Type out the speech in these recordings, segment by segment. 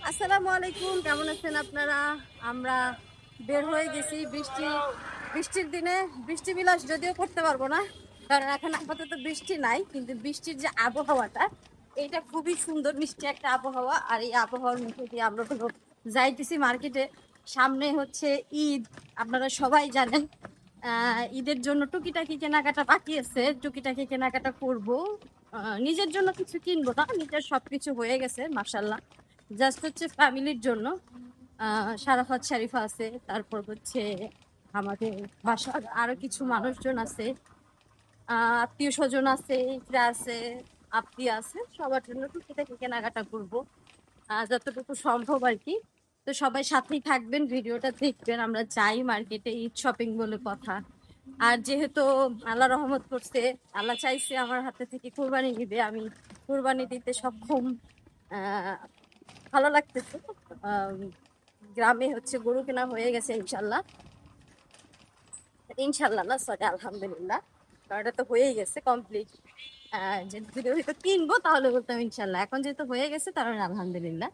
আসসালামু আলাইকুম, কেমন আছেন আপনারা? আমরা বের হয়ে গেছি বৃষ্টির দিনে। বৃষ্টি বিলাস যদিও করতে পারবো না, কারণ এখন আপাতত বৃষ্টি নাই, কিন্তু বৃষ্টির যে আবহাওয়াটা, এইটা খুবই সুন্দর মিষ্টি একটা আবহাওয়া। আর এই আবহাওয়ার মধ্যে দিয়ে আমরা হলো যাইতেছি মার্কেটে। সামনে হচ্ছে ঈদ, আপনারা সবাই জানেন। ঈদের জন্য টুকিটাকি কেনাকাটা বাকি আছে, টুকিটাকি কেনাকাটা করব। নিজের জন্য কিছু কিনবো না, নিজের সবকিছু হয়ে গেছে মাশাল্লাহ। জাস্ট হচ্ছে ফ্যামিলির জন্য। সারাফাত শরীফা আছে, তারপর হচ্ছে আমাদের বাসার আরো কিছু মানুষজন আছে, আত্মীয় স্বজন আছে, ইকরা আছে, আপনি আছে, সবার জন্য টুকিটাকি কেনাকাটা করবো যতটুকু সম্ভব আর কি। তো সবাই সাথেই থাকবেন, ভিডিওটা দেখবেন। আমরা যাই মার্কেটে, ঈদ শপিং বলে কথা। আর যেহেতু আল্লাহ রহমত করছে, আল্লাহ চাইছে আমার হাতে থেকে কুরবানি দিবে, আমি কুরবানি দিতে সক্ষম। ভালো লাগতেছে। গ্রামে হচ্ছে গরু কেনা হয়ে গেছে ইনশাল্লাহ। ইনশাল্লাহ না, সরি, আলহামদুলিল্লাহ, কারণ এটা তো হয়েই গেছে কমপ্লিট। যদি হয়তো কিনবো তাহলে বলতাম ইনশাল্লাহ, এখন যেহেতু হয়ে গেছে তার মানে আলহামদুলিল্লাহ।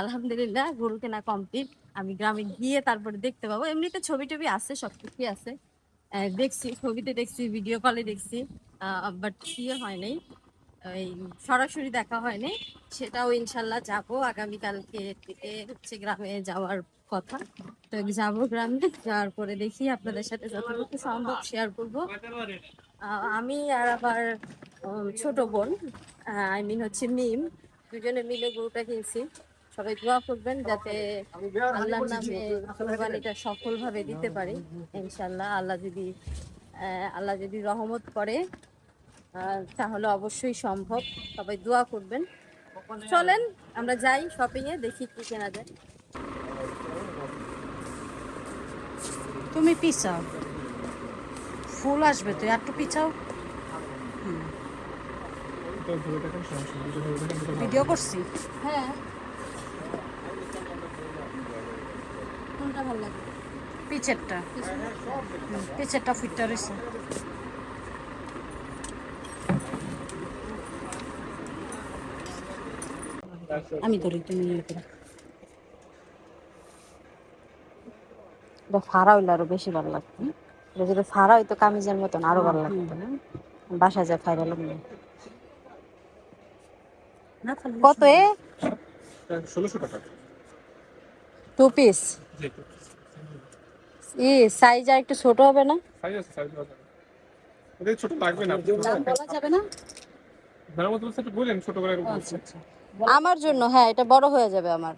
আলহামদুলিল্লাহ গরু কেনা কমপ্লিট। আমি গ্রামে গিয়ে তারপরে দেখতে পাবো। এমনিতে ছবি টবি আছে, সবকিছুই আছে, দেখছি, ছবিতে দেখছি, ভিডিও কলে দেখছি, বাট ইয়ে হয় নাই, এই সরাসরি দেখা হয়নি। সেটাও ইনশাল্লাহ যাব আগামীকালকে থেকে হচ্ছে গ্রামে যাওয়ার কথা। তো যাবো গ্রামে, যাওয়ার পরে দেখি আপনাদের সাথে যতটুকু সম্ভব শেয়ার করবো। আমি আর আমার ছোট বোন, আই মিন হচ্ছে মিম, দুজনে মিলে গরুটা কিনছি। সবাই দোয়া করবেন যাতে আল্লাহর নামে কোরবানিটা সফলভাবে দিতে পারি ইনশাল্লাহ। আল্লাহ যদি রহমত করে তাহলে অবশ্যই সম্ভব। সবাই দোয়া করবেন। চলেন আমরা যাই শপিং এ, দেখি কি কেনা যায়। তুমি পিছাও, ফুল আসবে, তুই একটু পিছাও। ভিডিও করছি। হ্যাঁ, কোনটা ভালো লাগে? পিছেরটা, পিছেরটা ফিটটা রয়েছে। আমি ধরি, তুমি ইয়ে করো। ফাড়া হইলে আরো বেশি ভালো লাগতো। এটা যদি ফাড়া হইতো কামিজের মতন আরো ভালো লাগতো। বাসায় যা খাই ভালো লাগবে। কত এ? 1600 টাকা। Two piece. সাইজ আর একটু ছোট হবে না? সাইজ আছে, সাইজ আছে। ওদের ছোট লাগবে না। দাম বলা যাবে না? দাম মতো একটু বলেন ছোট করে। আচ্ছা আচ্ছা, আমার জন্য হ্যাঁ, এটা বড় হয়ে যাবে আমার।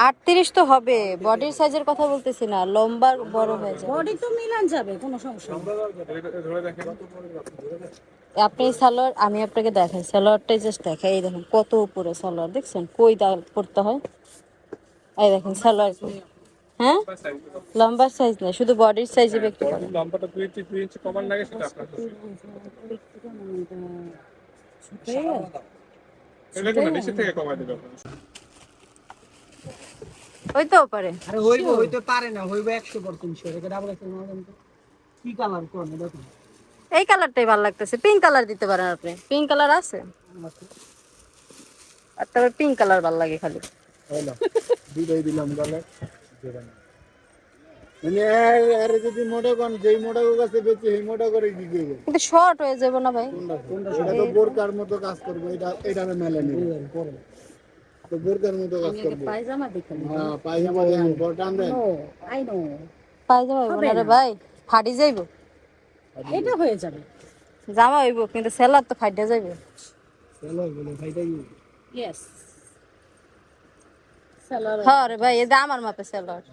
38 তো হবে, বডির সাইজের কথা বলতেছি না, লম্বা বড় হয়ে যাবে। বডি তো মিলান যাবে, কোনো সমস্যা নেই। ধরে দেখেন। আপনি সালোয়ার, আমি আপনাকে দেখাই সালোয়ারটাই, জাস্ট দেখাই। এই দেখেন কত উপরে সালোয়ার, দেখছেন কই দাগ করতে হয়। এই দেখেন সালোয়ার, হ্যাঁ লম্বা সাইজ না, শুধু বডির সাইজে ব্যক্তি করে। লম্বাটা 2 ইঞ্চি কমান লাগে, সেটা আপনার এটা কোন নিচে থেকে কমাই দিবে আপনার। হইতে পারে, আরে হইতে পারে না, হইবে 100% এটা ডাবল এক্সেল না। কি কালার কোন দেখুন, এই কালারটাই ভালো লাগতেছে। পিঙ্ক কালার দিতে পারেন আপনি, পিঙ্ক কালার আছে। আর তবে পিঙ্ক কালার ভালো লাগে খালি। হলো দুইটাই দিলাম গলে মানে আরে যদি মোটা কোন যেই মোটা কাছে বেচে এই মোটা করে কি দিবে, কিন্তু শর্ট হয়ে যাবে না ভাই? এটা তো বোরকার মতো কাজ করবে, এটা মেলে নেবে তো বোরকার মতো কাজ করবে। পায়জামা দেখেন, হ্যাঁ পায়জামা দেন, বটন দেন। আই নো পায়জামা হবে না রে ভাই, ফাটি যাইবো। এটা হয়ে যাবে, জামা হইব কিন্তু সেলার তো ফাইটা যাইবে। চলো বলে ভাইটাই ইয়েস সেলার। হ্যাঁ রে ভাই, এটা আমার মাপে সেলার।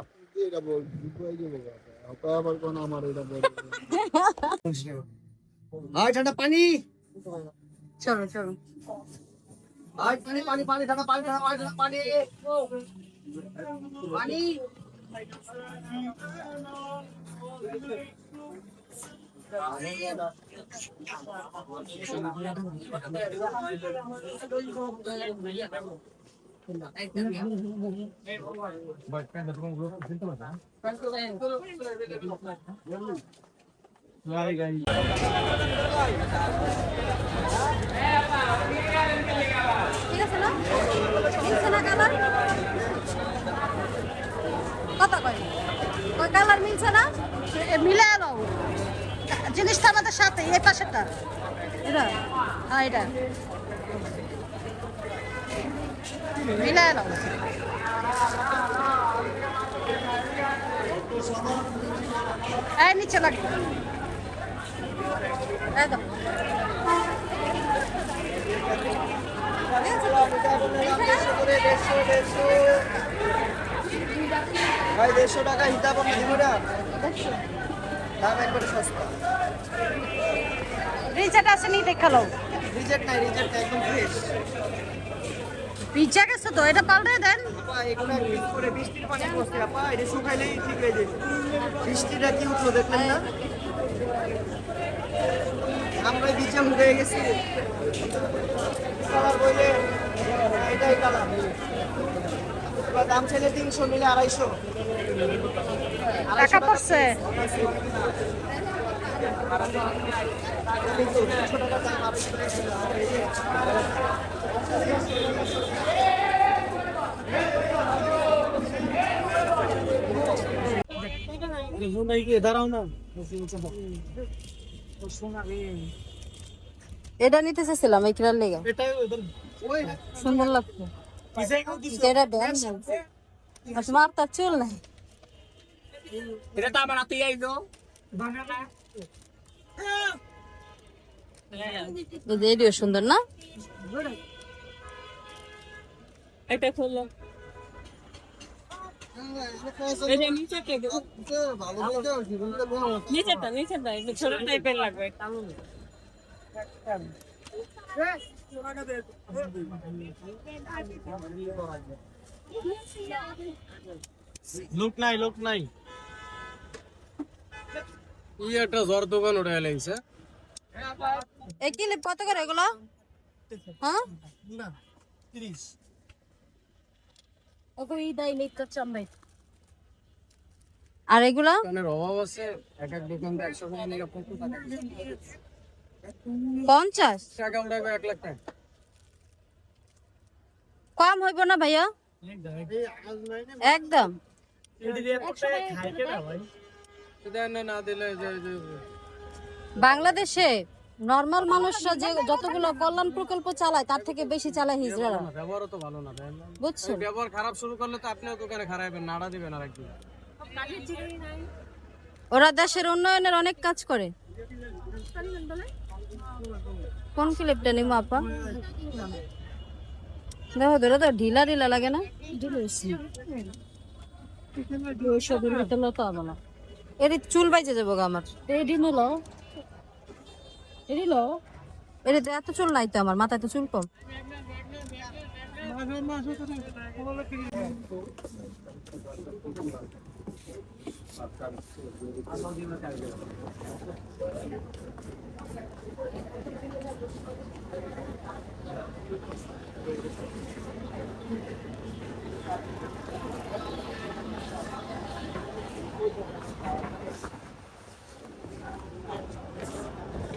আপনি কি এটা বল দুটোই যাবে আপা, আবার কোন আমার এটা বল। আয় ঠান্ডা পানি, চলো চলো। আয় পানি পানি পানি ঠান্ডা পানি ঠান্ডা পানি ঠান্ডা পানি পানি। ঠিক আছে না? মিলছে না কালার? কত কয়? ওই কালার মিলছে না? মিলে এলো জিনিসটা আমাদের সাথে এই পাশেরটা এটা হ্যাঁ এটা মিলে এলো এই নিচে লাগবে একদম ভাই 150 টাকা হিসাব আমি দিব না দাম একবারে সস্তা রিজেক্ট আছে নি দেখালো রিজেক্ট নাই একদম ফ্রেশ পিজ্জা গেছে তো এটা পাল্টে দেন আপা এগুলো মিক্স করে বৃষ্টির পানি পড়ছে আপা এটা শুকাইলেই ঠিক হয়ে যাবে বৃষ্টিটা কি উঠলো দেখলেন না আমরা বিচে হয়ে গেছি কালার বইলে এটাই কালার এবার দাম চাইলে 300 নিলে 250 টাকা পড়ছে এটা নিতে চাইছিলাম এই কিরার লেগে সুন্দর লাগতো এটা ব্যান তোমার তার চুল নাই এটা তো আমার হাতেই আইলো এটিও সুন্দর না এটা খোলো এটা নিচেটা একটু ছোট টাইপের লাগবে লোক নাই ই একটা জ্বর দোকান উঠে লাগছে এই ক্লিপ কত করে এগুলো হ্যাঁ 30 ওকে ইদাই লেখা চাম্বাই আর এগুলা দোকানের অভাব আছে এক দোকান 100 টাকা নিয়ে 50 টাকা 50 টাকা উঠাবে 1 লাখ টাকা কম হইব না ভাইয়া একদম না দিলে বাংলাদেশে নরমাল মানুষরা যে যতগুলো কল্যাণ প্রকল্প চালায় তার থেকে বেশি চালায় হিজড়ারা ব্যবহার তো ভালো না তাই না বুঝছো ব্যবহার খারাপ শুরু করলে তো আপনিও দোকানে খারাপেন নাড়া দিবেন আর একদিন ওরা দেশের উন্নয়নের অনেক কাজ করে কোন ক্লিপটা নিমো আপা দেখো ধরে তো ঢিলা ঢিলা লাগে না এর চুল বাইজে যাবো গো আমার এর এত চুল নাই তো আমার মাথায় তো চুল কম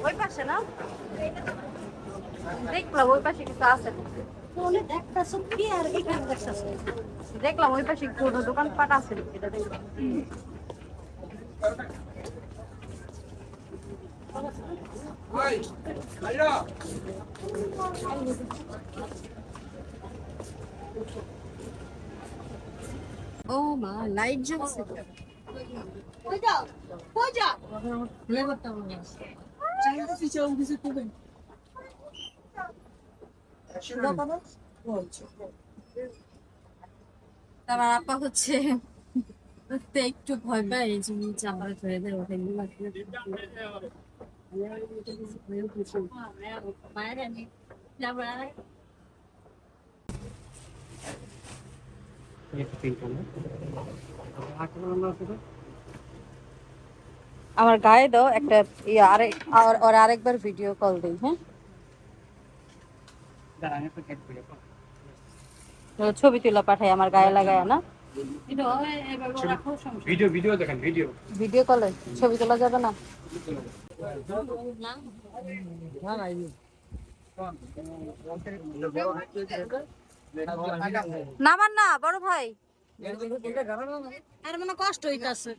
ওই পাশে না দেখলাম ওই পাশে কিছু আছে দেখলাম ওই পাশে কোনো দোকানপাট আছে এটা দেখলাম ও মা লাইট জ্বলছে আমার আপা হচ্ছে একটু ভয় পায় এই জন্য চাপড়ে ধরে দেয় ওটা আমার গায়ে দাও একটা আর আরেকবার ভিডিও কল দিই হ্যাঁ ছবি তুলা পাঠাই আমার গায়ে লাগায় না ভিডিও দেখেন ভিডিও ভিডিও কলে ছবি তোলা যাবে না নামান না বড় ভাই, আর মনে কষ্ট হইতাছে।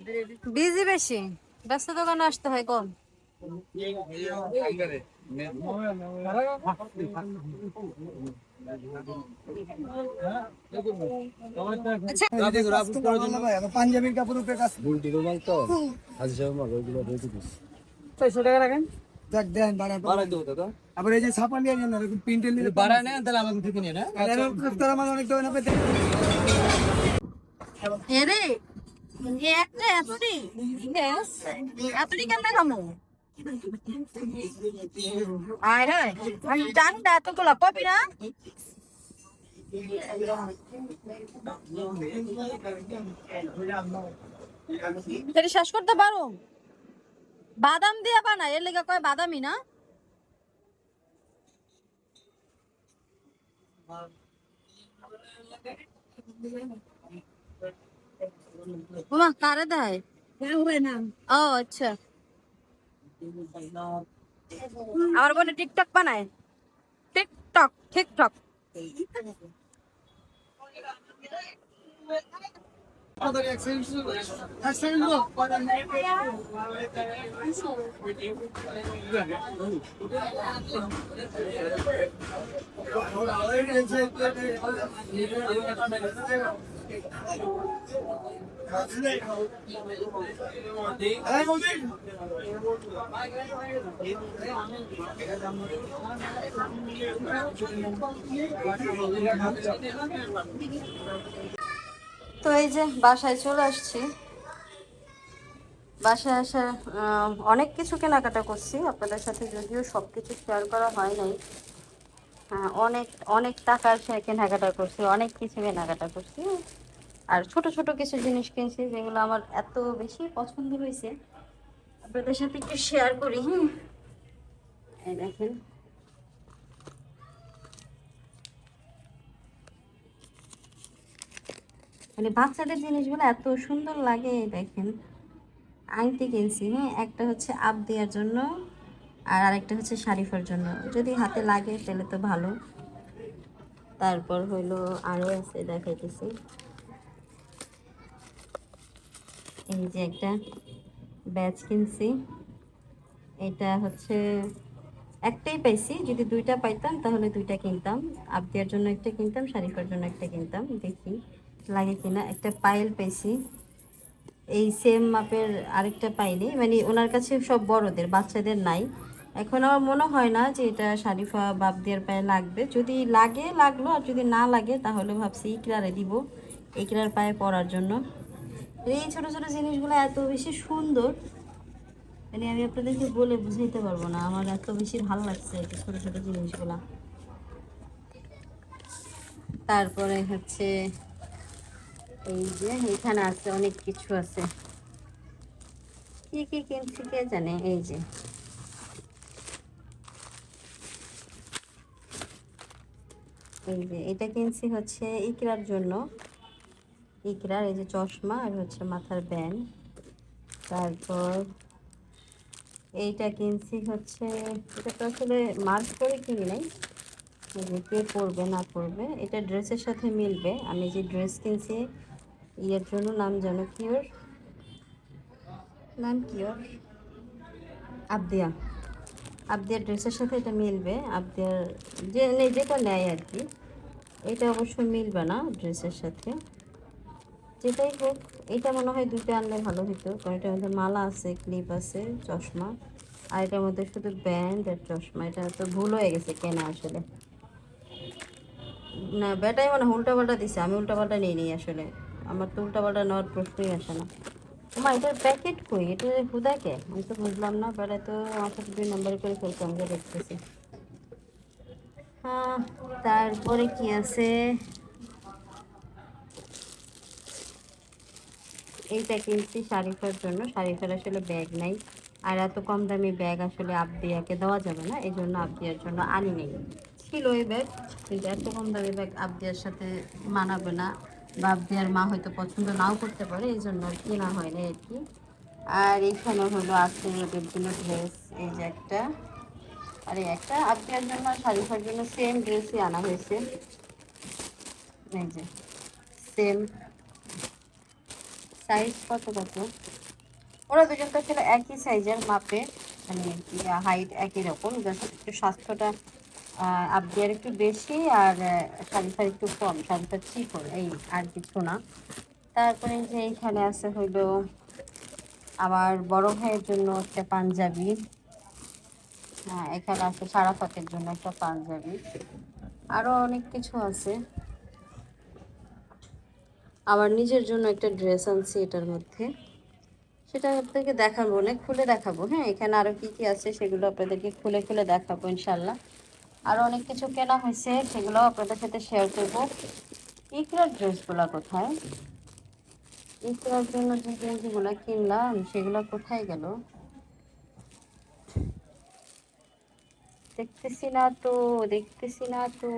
বিজি বেশি, ব্যস্ত দোকানে আসতে হয় কম। পাঞ্জাবির কাপড় উপরে কাজ দেখ দেন বাড়াই দেবো দাদা। আবার এই যে ছাপা নিয়ে যান এরকম প্রিন্টের নিয়ে বাড়ায় নেন তাহলে আমাকে থেকে নিয়ে না তারা মানে অনেক ধরনের পেতে এরে একটা এতটি এতটি কেমনে খামো? আয় রে আমি জানি না এতগুলা পাবি না। এটা শেষ করতে পারো? বাদাম দিয়ে বানায়, এর লেগে কয় বাদামি না। ওমা কারে দেয়? ও আচ্ছা, আমার বোনে টিকটক বানায়, টিকটক টিকটক। তো এই যে বাসায় চলে আসছি। বাসায় আসার অনেক কিছু কেনাকাটা করছি, আপনাদের সাথে যদিও সব কিছু শেয়ার করা হয় নাই। অনেক অনেক টাকার কেনাকাটা করছি, অনেক কিছু কেনাকাটা করছি। আর ছোট ছোট কিছু জিনিস কিনছি যেগুলো আমার এত বেশি পছন্দ হয়েছে, আপনাদের সাথে একটু শেয়ার করি। এই দেখেন, মানে বাচ্চাদের জিনিসগুলো এত সুন্দর লাগে। দেখেন আংটি কিনছি, একটা হচ্ছে আপ দেওয়ার জন্য আর আরেকটা হচ্ছে শারিফার জন্য, যদি হাতে লাগে তাহলে তো ভালো। তারপর হইলো আরও আছে, দেখাইতেছি। এই যে একটা ব্যাচ কিনছি, এটা হচ্ছে একটাই পাইছি, যদি দুইটা পাইতাম তাহলে দুইটা কিনতাম। আপ দেওয়ার জন্য একটা কিনতাম, শারিফার জন্য একটা কিনতাম, দেখি লাগে কিনা। একটা পায়েল পাইছি, এই সেম মাপের আরেকটা পাইনি, মানে ওনার কাছে সব বড়দের, বাচ্চাদের নাই। এখন আমার মনে হয় না যে এটা শারিফা বাপ দেওয়ার পায়ে লাগবে, যদি লাগে লাগলো, আর যদি না লাগে তাহলে ভাবছি ইকরারে দিব, ইকরার পায়ে পরার জন্য। এই ছোট ছোট জিনিসগুলো এত বেশি সুন্দর, মানে আমি আপনাদেরকে বলে বুঝাইতে পারবো না, আমার এত বেশি ভালো লাগছে এই ছোট ছোট জিনিসগুলা। তারপরে হচ্ছে এই যে এখানে আছে অনেক কিছু আছে, কি কি কিনছি কে জানে। এই যে এটা কিনছি হচ্ছে ইকরার জন্য, ইকরার এই যে চশমা আর হচ্ছে মাথার ব্যান্ড। তারপর এইটা কিনছি হচ্ছে, এটা তো আসলে মার্ক করে কিনি নাই, কে পরবে না পরবে, এটা ড্রেসের সাথে মিলবে। আমি যে ড্রেস কিনছি ইয়ের জন্য, নাম জানো কি ওর নাম, কি ওর আবদিয়া, আবদিয়ার ড্রেসের সাথে এটা মিলবে। আবদিয়ার যে যেটা নেয় আর কি, এটা অবশ্য মিলবে না ড্রেসের সাথে, যেটাই হোক। এটা মনে হয় দুটো আনলে ভালো হতো, কারণ এটার মধ্যে মালা আছে, ক্লিপ আছে, চশমা, আর এটার মধ্যে শুধু ব্যান্ড আর চশমা। এটা তো ভুল হয়ে গেছে কেনা আসলে, না বেটাই মানে উল্টাপাল্টা দিছে, আমি উল্টাপাল্টা নিয়ে নিই আসলে, আমার তো উল্টাপাল্টা নেওয়ার প্রশ্নই আসে না। তোমার এটার প্যাকেট কই, এটা হুদাকে আমি তো বুঝলাম না, বেটা তো আমার সাথে 2 নাম্বার করে ফেলতে, আমরা দেখতেছি। হ্যাঁ, তারপরে কি আছে, এইটা কিনছি শারিফার জন্য, শারিফার আসলে ব্যাগ নাই, আর এত কম দামি ব্যাগ আসলে আবদিয়াকে দেওয়া যাবে না, এই জন্য আবদিয়ার জন্য আনি নেই। ছিল এই ব্যাগ, কিন্তু এত কম দামি ব্যাগ আবদিয়ার সাথে মানাবে না, বা আবদিয়ার মা হয়তো পছন্দ নাও করতে পারে, এই জন্য আর কেনা হয় না আর কি। আর এইখানে হলো আছে ওদের জন্য ড্রেস, এই যে একটা, আর এই একটা আপনার জন্য শারিফার জন্য সেম ড্রেসই আনা হয়েছে, এই যে সেম সাইজ কত কত, ওরা দুজন তো ছিল একই সাইজের মাপে, মানে হাইট একই রকম, জাস্ট একটু স্বাস্থ্যটা আবদিয়ার একটু বেশি আর শারিফার একটু কম, শারিফার চিকন, এই আর কিছু না। তারপরে যে এইখানে আছে হইলো আমার বড় ভাইয়ের জন্য একটা পাঞ্জাবি, হ্যাঁ এখানে আছে সারাফাতের জন্য একটা পাঞ্জাবি, আরো অনেক কিছু আছে। আমার নিজের জন্য একটা ড্রেস আনছি এটার মধ্যে, সেটা আপনাদেরকে দেখাবো না, খুলে দেখাবো, হ্যাঁ এখানে আরো কি কি আছে সেগুলো আপনাদেরকে খুলে খুলে দেখাবো ইনশাল্লাহ। আরো অনেক কিছু কেনা হয়েছে, সেগুলো আপনাদের সাথে শেয়ার করবো। ইকরার ড্রেসগুলো কোথায়, ইকরার জন্য যে গেঞ্জিগুলো কিনলাম সেগুলো কোথায় গেল, দেখতেছি না তো, দেখতেছি না তো।